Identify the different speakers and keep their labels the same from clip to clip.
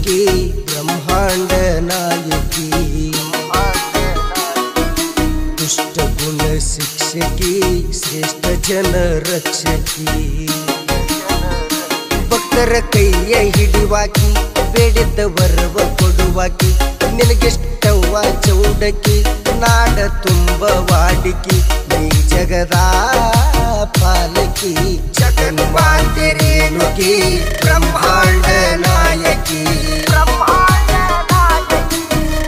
Speaker 1: ರೇಣುಕಿ ಬ್ರಹ್ಮಾಂಡ ನಾಯಕಿ ದುಷ್ಟ ಗುಣ ಶಿಕ್ಷಕಿ ಶ್ರೇಷ್ಠ ಜನ ರಕ್ಷಕಿ ಭಕ್ತರ ಕೈಯ ಹಿಡಿವಾಕಿ ಬೇಡಿದ್ದ ವರವ ಕೊಡುವಾಕಿ ನಿನಗೆಷ್ಟವ್ವ ಚೌಡಕಿ ನಾಡ ತುಂಬ ವಾಡಿಕಿ ನೀ ಜಗದ ಪಾಲಕಿ ಜಗನ್ಮಾತೆ ರೇಣುಕಿ ಬ್ರಹ್ಮಾಂಡ ನಾಯಕಿ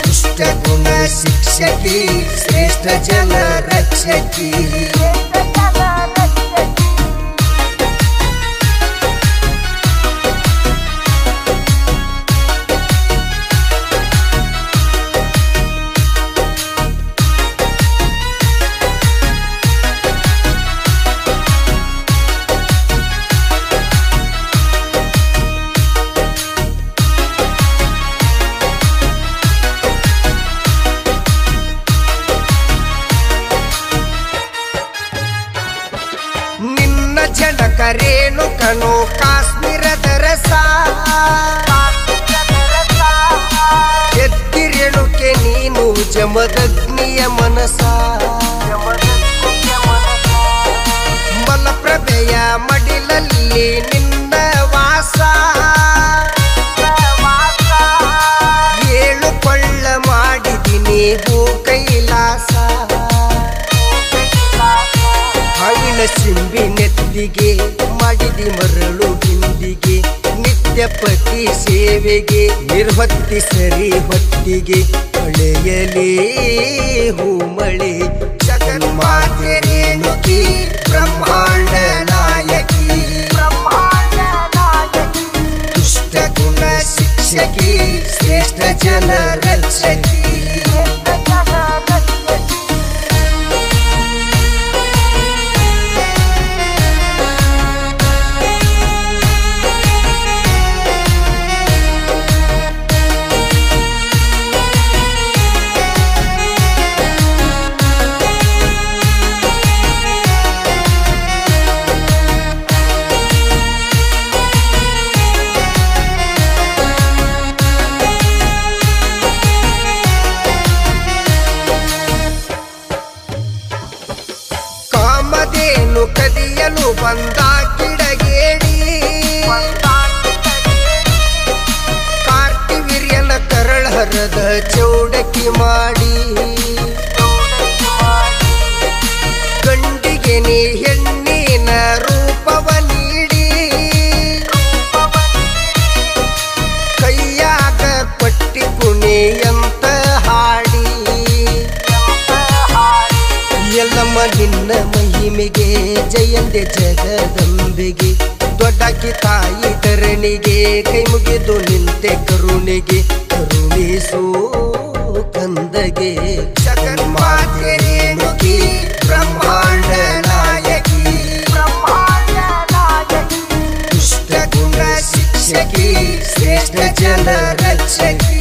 Speaker 1: ದುಷ್ಟ ಗುಣ ಶಿಕ್ಷಕಿ ಶ್ರೇಷ್ಠ ಜನ ರಕ್ಷಕಿ ಜನಕ ರೇಣುಕನು ಕಾಶ್ಮೀರದ ರಸ ಎತ್ತಿ ರೇಣುಕೆ ನೀನು ಜಮದಗ್ನಿಯ ಮನಸ ಮಲಪ್ರಭೆಯ ಮಡಿಲಲ್ಲಿ ನಿನ್ನ ವಾಸ ಏಳು ಕೊಳ್ಳ ಮಾಡಿದಿನಿ ಭೂ ಕೈಲಾಸ ಹಾವಿನ ಸಿಂಬಿ ನೆತ್ತಿಗೆ ಮಾಡಿದಿ ಮರಳು ಬಿಂದಿಗೆ ನಿತ್ಯ ಪತಿ ಸೇವೆಗೆ ನಿರ್ವತ್ತಿ ಸರಿ ಹೊತ್ತಿಗೆ ಮಳೆಯಲೇ ಹೂಮಳೆ ಜಗನ್ಮಾತೆ ರೇಣುಕಿ ಬ್ರಹ್ಮಾಂಡ ನಾಯಕಿ ದುಷ್ಟ ಗುಣ ಶಿಕ್ಷಕಿ ಶ್ರೇಷ್ಠ ಜನ ರಕ್ಷಕಿ ಕಾಮಧೇನು ಕದಿಯಲು ಬಂದ ಕಿಡಗೇಡಿ ಕಾರ್ತಿವೀರ್ಯನ ಕರಳಹರದ ಚೌಡಕಿ ಮಾಡಿ ಗಂಡಿಗೆ ನೀ ಹೆಣ್ಣಿನ ರೂಪವ ನೀಡಿ ಕೈಯಾಗ ಪಟ್ಟಿ ಕುಣಿಯಂತ ಹಾಡಿ ಎಲ್ಲಮ್ಮ ನಿನ್ನ ಮಹಿಮೆಗೆ ಜಯಂದೆ ಜಗದಂಬೆಗೆ ದೊಡ್ಡಕಿ ತಾಯಿ ಧರಣಿಗೆ ಕೈ ಮುಗಿದು ನಿಂತೆ ಕರುಣೆಗೆ ಕರುಣಿಸೋ ಕಂದಗೆ ಜಗನ್ಮಾತೆ ರೇಣುಕಿ ಬ್ರಹ್ಮಾಂಡ ನಾಯಕಿ ದುಷ್ಟ ಗುಣ ಶಿಕ್ಷಕಿ ಶ್ರೇಷ್ಠ ಜನ ರಕ್ಷಕಿ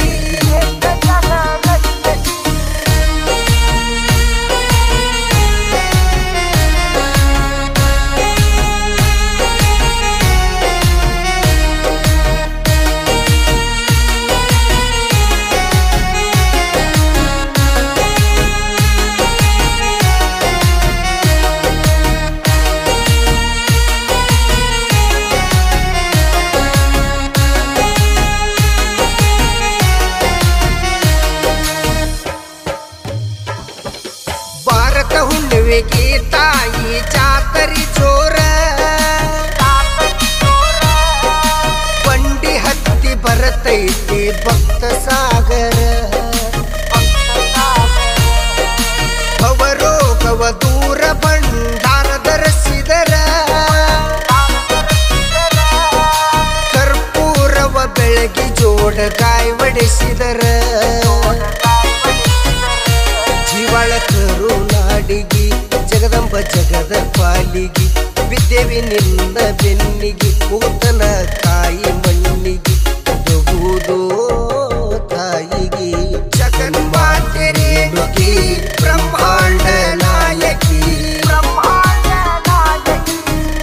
Speaker 1: ಹುಣ್ಣಿಮೆಗೆ ತಾಯಿ ಜಾತರಿ ಜೋರ ಬಂಡಿ ಹತ್ತಿ ಬರತೈತಿ ಭಕ್ತ ಸಾಗರ ಭವರೋಗವ ದೂರ ಭಂಡಾರ ಧರಿಸಿದರ ಕರ್ಪೂರವ ಬೆಳಗಿ ಜೋಡ ಕಾಯಿ ಒಡೆಸಿದರ ಜೀವಾಳ ಕರುನಾಡಿಗಿ ಜಗದಂಬ ಜಗದ ಪಾಲಿಗಿ ಬಿದ್ದೇವಿ ನಿನ್ನ ಬೆನ್ನಿಗಿ ಕೂತನ ಕಾಯಿ ಮಣ್ಣಿಗಿ ದುಗುದೋ ತಾಯಿಗಿ ಜಗನ್ಮಾತೆ ರೇಣುಕಿ ಬ್ರಹ್ಮಾಂಡ ನಾಯಕಿ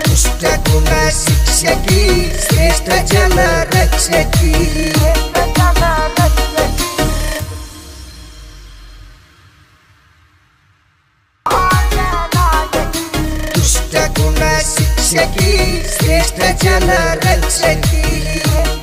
Speaker 1: ದುಷ್ಟ ಗುಣ ಶಿಕ್ಷಕಿ ಶ್ರೇಷ್ಠ ಜನ ರಕ್ಷಕಿ पोषकी श्रेष्ठ जल रक्षकी